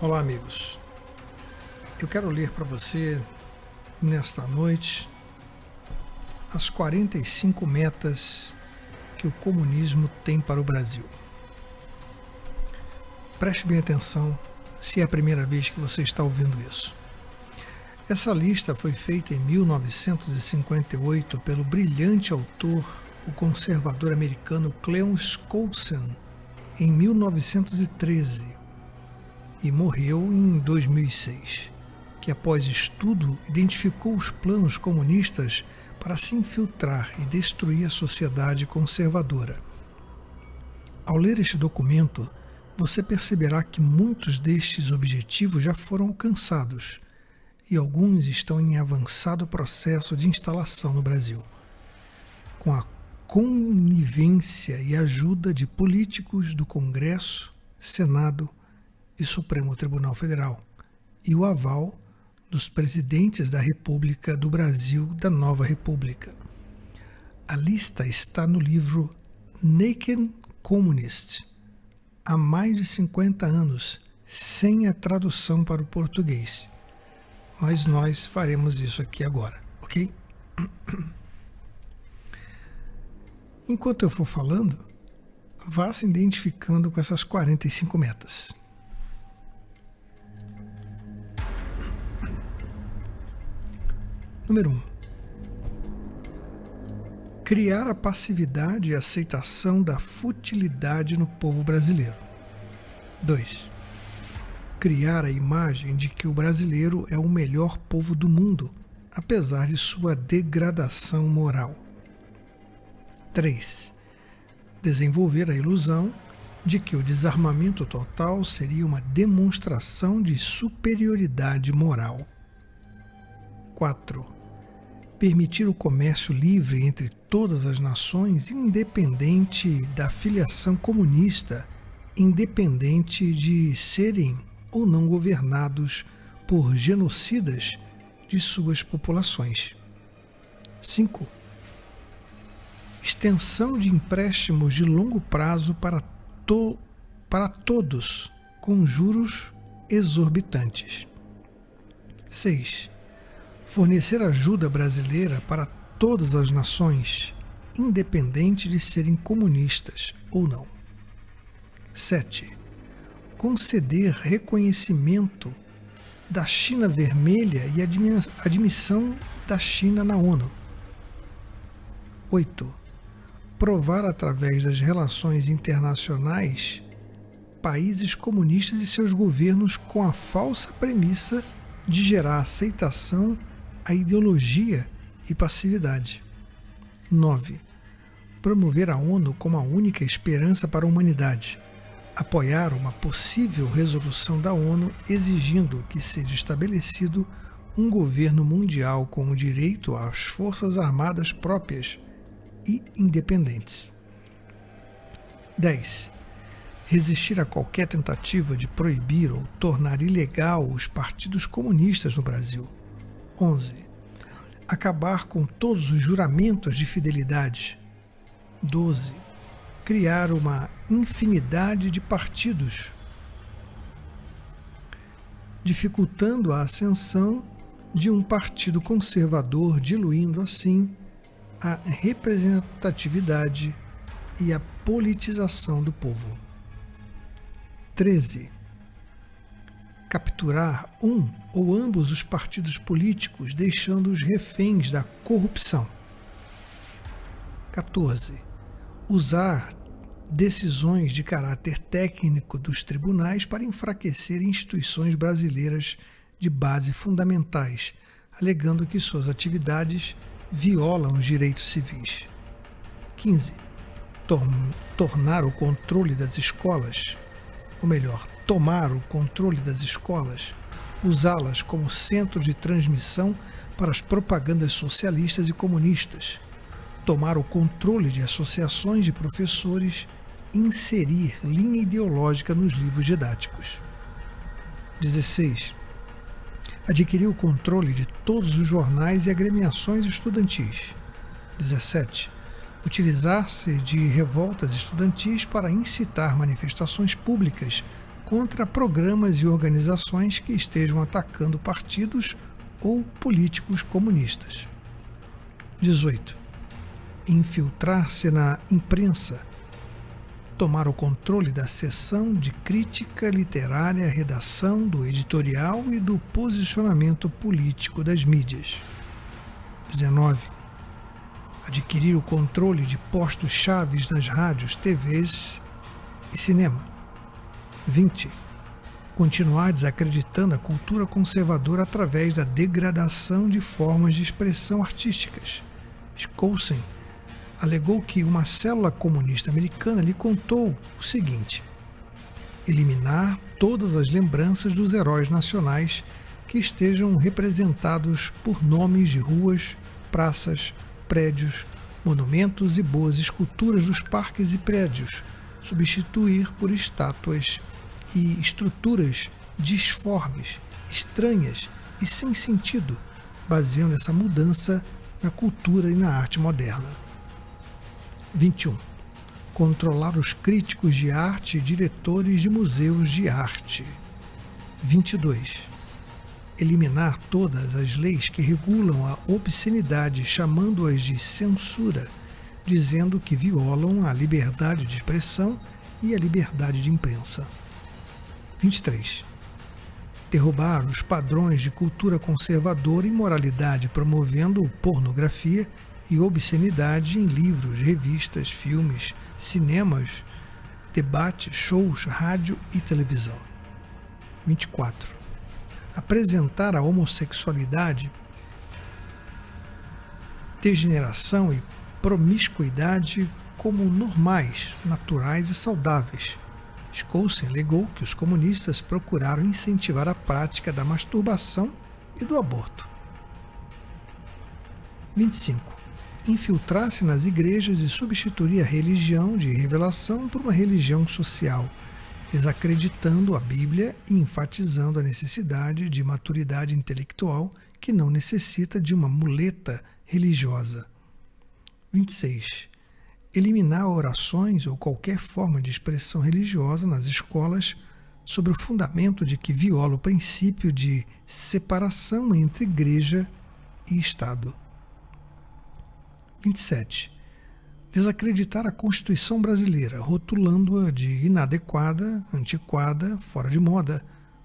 Olá, amigos. Eu quero ler para você, nesta noite, as 45 metas que o comunismo tem para o Brasil. Preste bem atenção se é a primeira vez que você está ouvindo isso. Essa lista foi feita em 1958 pelo brilhante autor, o conservador americano Cleon Skousen, em 1913. E morreu em 2006, que após estudo identificou os planos comunistas para se infiltrar e destruir a sociedade conservadora. Ao ler este documento, você perceberá que muitos destes objetivos já foram alcançados e alguns estão em avançado processo de instalação no Brasil, com a conivência e ajuda de políticos do Congresso, Senado e Supremo Tribunal Federal, e o aval dos presidentes da República do Brasil da Nova República. A lista está no livro Naked Communist, há mais de 50 anos, sem a tradução para o português. Mas nós faremos isso aqui agora, ok? Enquanto eu for falando, vá se identificando com essas 45 metas. Número 1. Criar a passividade e aceitação da futilidade no povo brasileiro. 2. Criar a imagem de que o brasileiro é o melhor povo do mundo, apesar de sua degradação moral. 3. Desenvolver a ilusão de que o desarmamento total seria uma demonstração de superioridade moral. 4. Permitir o comércio livre entre todas as nações, independente da filiação comunista, independente de serem ou não governados por genocidas de suas populações. 5. Extensão de empréstimos de longo prazo para todos, com juros exorbitantes. 6. Fornecer ajuda brasileira para todas as nações, independente de serem comunistas ou não. 7. Conceder reconhecimento da China Vermelha e admissão da China na ONU. 8. Provar através das relações internacionais países comunistas e seus governos com a falsa premissa de gerar aceitação à ideologia e passividade. 9. Promover a ONU como a única esperança para a humanidade. Apoiar uma possível resolução da ONU exigindo que seja estabelecido um governo mundial com o direito às forças armadas próprias e independentes. 10. Resistir a qualquer tentativa de proibir ou tornar ilegal os partidos comunistas no Brasil. 11. Acabar com todos os juramentos de fidelidade. 12. Criar uma infinidade de partidos, dificultando a ascensão de um partido conservador, diluindo assim a representatividade e a politização do povo. 13. Capturar um ou ambos os partidos políticos, deixando-os reféns da corrupção. 14. Usar decisões de caráter técnico dos tribunais para enfraquecer instituições brasileiras de base fundamentais, alegando que suas atividades violam os direitos civis. 15. Tornar o controle das escolas, ou melhor, tomar o controle das escolas, usá-las como centro de transmissão para as propagandas socialistas e comunistas, tomar o controle de associações de professores, inserir linha ideológica nos livros didáticos. 16. Adquirir o controle de todos os jornais e agremiações estudantis. 17. Utilizar-se de revoltas estudantis para incitar manifestações públicas contra programas e organizações que estejam atacando partidos ou políticos comunistas. 18. Infiltrar-se na imprensa, tomar o controle da seção de crítica literária, redação, do editorial e do posicionamento político das mídias. 19. Adquirir o controle de postos chaves nas rádios, TVs e cinema. 20. Continuar desacreditando a cultura conservadora através da degradação de formas de expressão artísticas. Skousen alegou que uma célula comunista americana lhe contou o seguinte: eliminar todas as lembranças dos heróis nacionais que estejam representados por nomes de ruas, praças, prédios, monumentos e boas esculturas dos parques e prédios, substituir por estátuas e estruturas disformes, estranhas e sem sentido, baseando essa mudança na cultura e na arte moderna. 21. Controlar os críticos de arte e diretores de museus de arte. 22. Eliminar todas as leis que regulam a obscenidade, chamando-as de censura, dizendo que violam a liberdade de expressão e a liberdade de imprensa. 23. Derrubar os padrões de cultura conservadora e moralidade, promovendo pornografia e obscenidade em livros, revistas, filmes, cinemas, debates, shows, rádio e televisão. 24. Apresentar a homossexualidade, degeneração e promiscuidade como normais, naturais e saudáveis. Skousen alegou que os comunistas procuraram incentivar a prática da masturbação e do aborto. 25. Infiltrar-se nas igrejas e substituir a religião de revelação por uma religião social, desacreditando a Bíblia e enfatizando a necessidade de maturidade intelectual que não necessita de uma muleta religiosa. 26. Eliminar orações ou qualquer forma de expressão religiosa nas escolas sob o fundamento de que viola o princípio de separação entre igreja e Estado. 27. Desacreditar a Constituição brasileira, rotulando-a de inadequada, antiquada, fora de moda,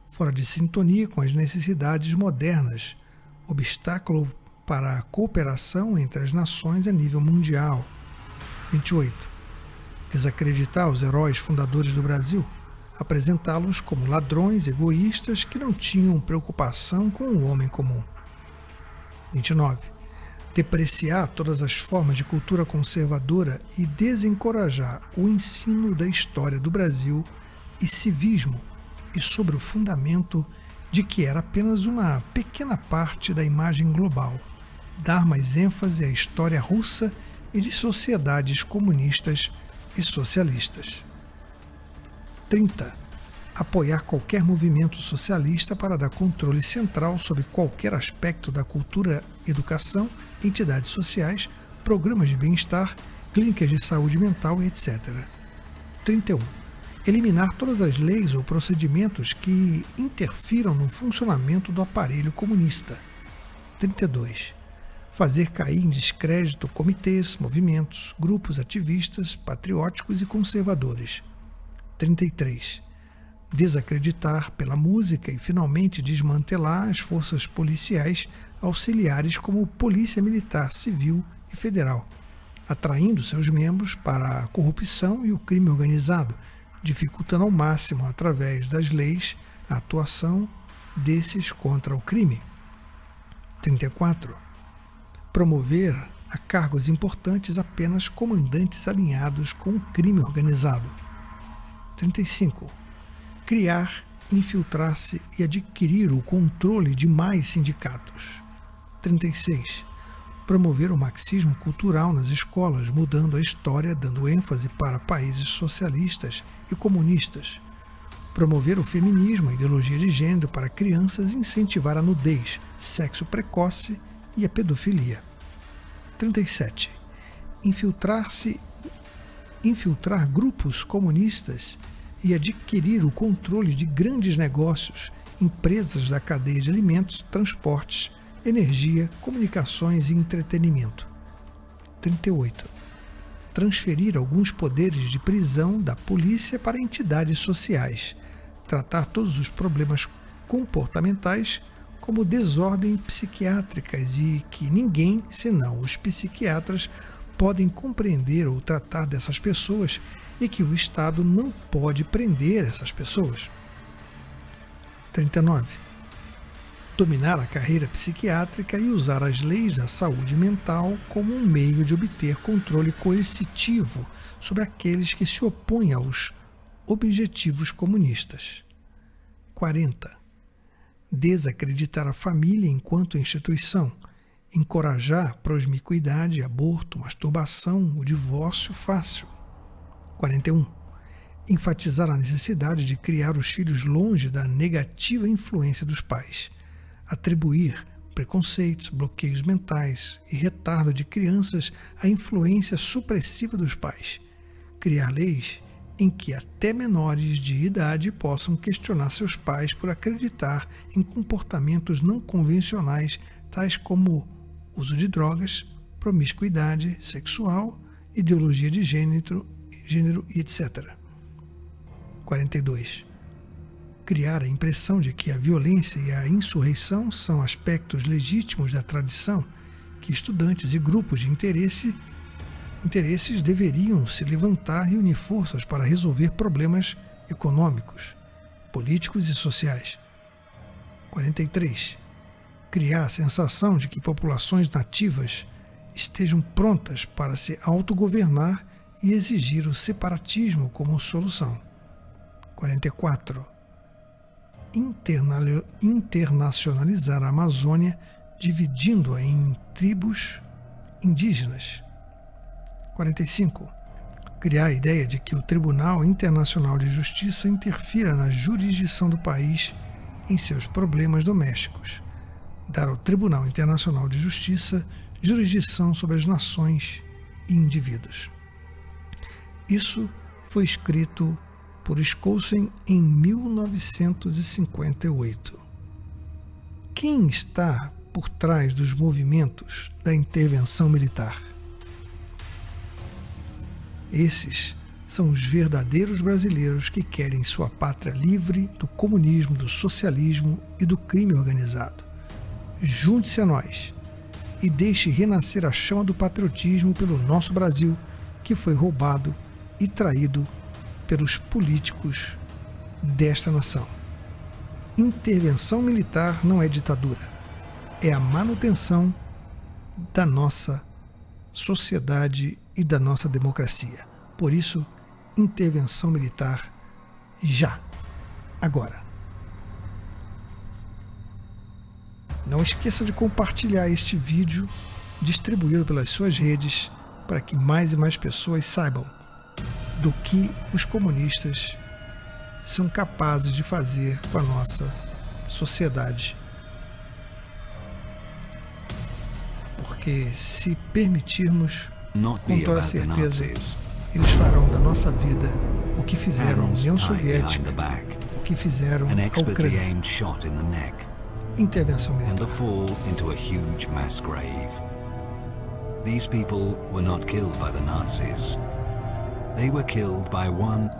fora de sintonia com as necessidades modernas, obstáculo para a cooperação entre as nações a nível mundial. 28. Desacreditar os heróis fundadores do Brasil, apresentá-los como ladrões egoístas que não tinham preocupação com o homem comum. 29. Depreciar todas as formas de cultura conservadora e desencorajar o ensino da história do Brasil e civismo, e sobre o fundamento de que era apenas uma pequena parte da imagem global, dar mais ênfase à história russa e de sociedades comunistas e socialistas. 30. Apoiar qualquer movimento socialista para dar controle central sobre qualquer aspecto da cultura, educação, entidades sociais, programas de bem-estar, clínicas de saúde mental, etc. 31. Eliminar todas as leis ou procedimentos que interfiram no funcionamento do aparelho comunista. 32. Fazer cair em descrédito comitês, movimentos, grupos ativistas, patrióticos e conservadores. 33. Desacreditar pela música e finalmente desmantelar as forças policiais auxiliares como Polícia Militar, Civil e Federal, atraindo seus membros para a corrupção e o crime organizado, dificultando ao máximo, através das leis, a atuação desses contra o crime. 34. Promover a cargos importantes apenas comandantes alinhados com o crime organizado. 35. Criar, infiltrar-se e adquirir o controle de mais sindicatos. 36. Promover o marxismo cultural nas escolas, mudando a história, dando ênfase para países socialistas e comunistas. Promover o feminismo, a ideologia de gênero para crianças e incentivar a nudez, sexo precoce e a pedofilia. 37. Infiltrar grupos comunistas e adquirir o controle de grandes negócios, empresas da cadeia de alimentos, transportes, energia, comunicações e entretenimento. 38. Transferir alguns poderes de prisão da polícia para entidades sociais. Tratar todos os problemas comportamentais como desordem psiquiátricas e que ninguém, senão os psiquiatras, podem compreender ou tratar dessas pessoas e que o Estado não pode prender essas pessoas. 39. Dominar a carreira psiquiátrica e usar as leis da saúde mental como um meio de obter controle coercitivo sobre aqueles que se opõem aos objetivos comunistas. 40. Desacreditar a família enquanto instituição, encorajar promiscuidade, aborto, masturbação, o divórcio fácil. 41. Enfatizar a necessidade de criar os filhos longe da negativa influência dos pais. Atribuir preconceitos, bloqueios mentais e retardo de crianças à influência supressiva dos pais. Criar leis em que até menores de idade possam questionar seus pais por acreditar em comportamentos não convencionais, tais como uso de drogas, promiscuidade sexual, ideologia de gênero e etc. 42. Criar a impressão de que a violência e a insurreição são aspectos legítimos da tradição, que estudantes e grupos de interesses deveriam se levantar e unir forças para resolver problemas econômicos, políticos e sociais. 43. Criar a sensação de que populações nativas estejam prontas para se autogovernar e exigir o separatismo como solução. 44. Internacionalizar a Amazônia, dividindo-a em tribos indígenas. 45. Criar a ideia de que o Tribunal Internacional de Justiça interfira na jurisdição do país em seus problemas domésticos. Dar ao Tribunal Internacional de Justiça jurisdição sobre as nações e indivíduos. Isso foi escrito por Skousen em 1958. Quem está por trás dos movimentos da intervenção militar? Esses são os verdadeiros brasileiros que querem sua pátria livre do comunismo, do socialismo e do crime organizado. Junte-se a nós e deixe renascer a chama do patriotismo pelo nosso Brasil, que foi roubado e traído pelos políticos desta nação. Intervenção militar não é ditadura, é a manutenção da nossa sociedade e da nossa democracia. Por isso, intervenção militar já, agora. Não esqueça de compartilhar este vídeo, distribuí-lo pelas suas redes, para que mais e mais pessoas saibam do que os comunistas são capazes de fazer com a nossa sociedade. Porque se permitirmos, com toda certeza, eles farão da nossa vida o que fizeram à União Soviética, o que fizeram à Ucrânia. Intervenção militar. These people were not killed by the Nazis. They were killed by one